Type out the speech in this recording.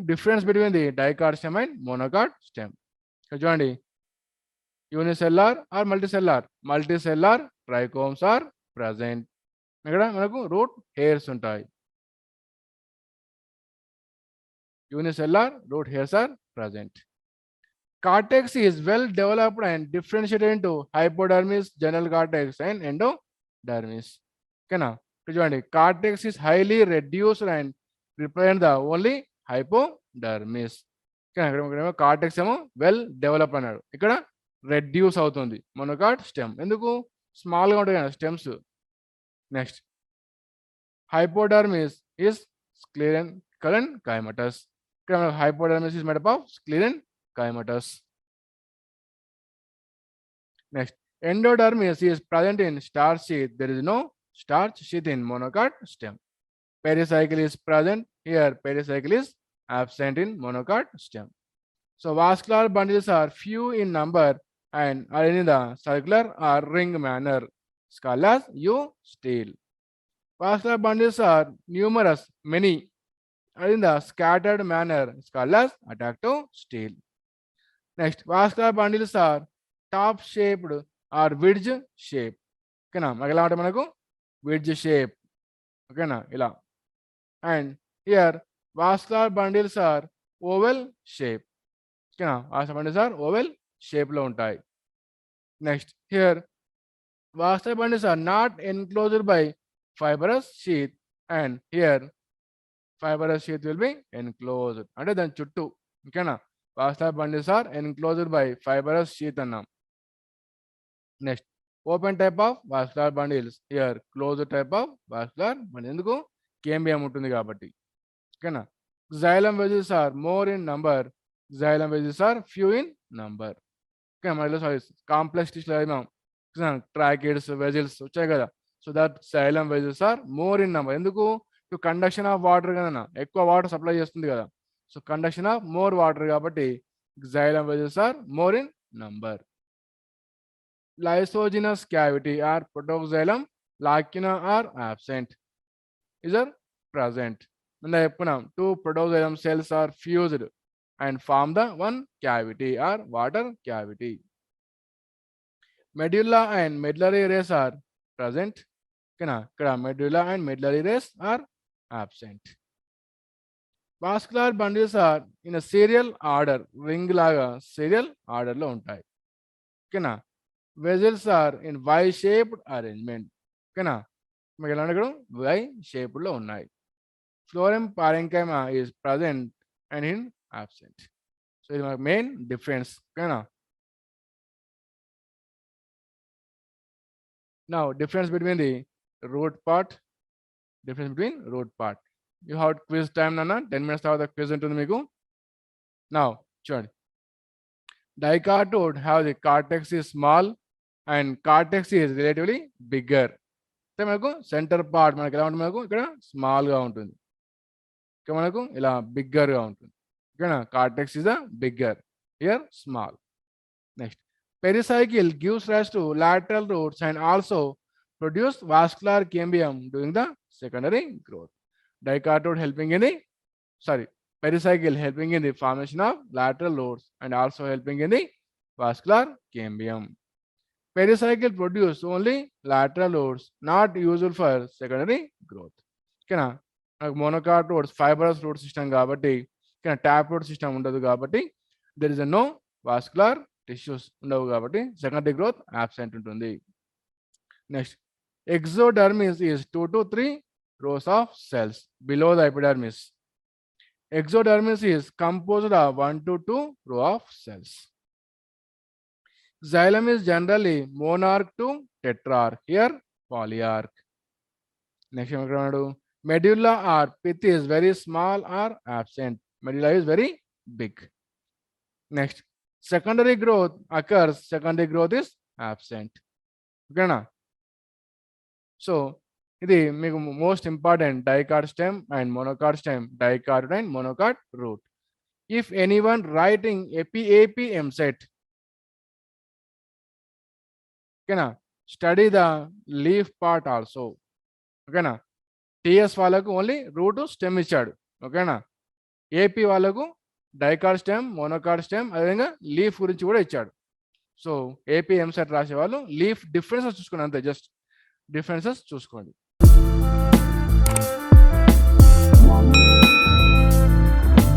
Difference between the dicot stem and monocot stem. చూడండి, unicellular or multicellular. Multicellular trichomes are present. ఇక్కడ మనకు root hairs ఉంటాయి. Unicellular root hairs are present. Cortex is well developed and differentiated into hypodermis, general cortex, and endodermis. Okay, now చూడండి, cortex is highly reduced and represent the only hypodermis. ఇక్కడ cortex ఏమో well develop అన్నాడు, ఇక్కడ reduce అవుతుంది మొనోకాట్ stem. ఎందుకు? స్మాల్గా ఉంటాయి కదా stems. Next, hypodermis is sclerenchymatous. ఇక్కడ hypodermis is made up of sclerenchymatous kaimatus. Next, endodermis is present in starch sheath. There is no starch sheath in monocot stem. Pericycle is present here. Pericycle is absent in monocot stem. So vascular bundles are few in number and are in the circular or ring manner. It's called as U-stele. Vascular bundles are numerous, many, are in the scattered manner. It's called as atactostele. Next, vascular bundles are top shaped or wedge shape. Okay, na magala ante manaku wedge shape. Okay, na ila. And here vascular bundles are oval shape. Okay, na vascular bundles are oval shape lo untayi. Next, here vascular bundles are not enclosed by fibrous sheath, and here fibrous sheath will be enclosed ante dan chuttu. Okay, na vascular bundles are enclosed by fibrous sheath annam. Next, open type of vascular bundles. Here closed type of vascular bundles. ఎందుకు? Cambium ఉంటుంది కాబట్టి. ఓకేనా? xylem vessels are more in number. Xylem vessels are few in number. Okay, మనలో complex టిష్యూలో అయినా ట్రాకిడ్స్ vessels వచ్చాయి కదా. So that xylem vessels are more in number. ఎందుకు? టు కండక్షన్ ఆఫ్ వాటర్ కదా, ఎక్కువ వాటర్ సప్లై చేస్తుంది కదా. So conduction of more water కాబట్టి xylem vessels are more in number. Lysogenous cavity or protoxylem lacuna are absent. Is are present. Manda చెప్పుకున్నాం, two protoxylem cells are fused and form the one cavity or water cavity. Medulla and medullary rays are present. ఇక్కడ medulla and medullary rays are absent. Vascular bundles are in a serial order. ring లాగా serial order లో ఉంటాయి. ఓకేనా? Vessels are in Y shaped arrangement. ఓకేనా? మీకు ఎలా ఇక్కడ Y shaped లో ఉన్నాయి. Phloem parenchyma is present and in absent. So ఇది మనకు మెయిన్ డిఫరెన్స్. ఓకేనా? Now difference between the root part. Difference between root part. You have quiz time nana, 10 minutes తర్వాత quiz ఉంటుంది మీకు. Now చూడండి, dicot have the cortex is small and cortex is relatively bigger. అంటే మనకు centre part మనకి ఎలా ఉంటుంది, మనకు ఇక్కడ స్మాల్గా ఉంటుంది, ఇక్కడ మనకు ఇలా బిగ్గర్గా ఉంటుంది. ఓకేనా? Cortex is the bigger, here small. Next, pericycle gives rise to lateral roots and also produce vascular cambium during the secondary growth. Dicot helping in the pericycle helping in the formation of lateral roots and also helping in the vascular cambium. Pericycle produce only lateral roots, not useful for secondary growth. ఓకేనా? మనకు monocot roots fibrous root system కాబట్టి, ఇక్కడ tap root system ఉండదు కాబట్టి, there is a no vascular tissues ఉండవు కాబట్టి secondary growth absent ఉంటుంది. Next, exodermis is 2 to 3 rows of cells below the epidermis. Exodermis is composed of 1 to 2 row of cells. Xylem is generally monarch to tetrarch, here polyarch. Next, medulla or pith is very small or absent. Medulla is very big. Next, secondary growth occurs. Secondary growth is absent. Okay na? So ఇది మీకు most important dicot stem and monocot stem, dicot and monocot root. If anyone writing EAMCET, ఓకేనా, study the leaf part also. ఓకేనా? TS వాళ్ళకు only route stem ఇచ్చాడు. ఓకేనా? AP వాళ్ళకు dicot stem, monocot stem, అదేవిధంగా leaf గురించి కూడా ఇచ్చాడు. సో ఏపీ ఎంసెట్ రాసే వాళ్ళు లీఫ్ డిఫరెన్సెస్ చూసుకోండి, అంతే, జస్ట్ డిఫరెన్సెస్ చూసుకోండి.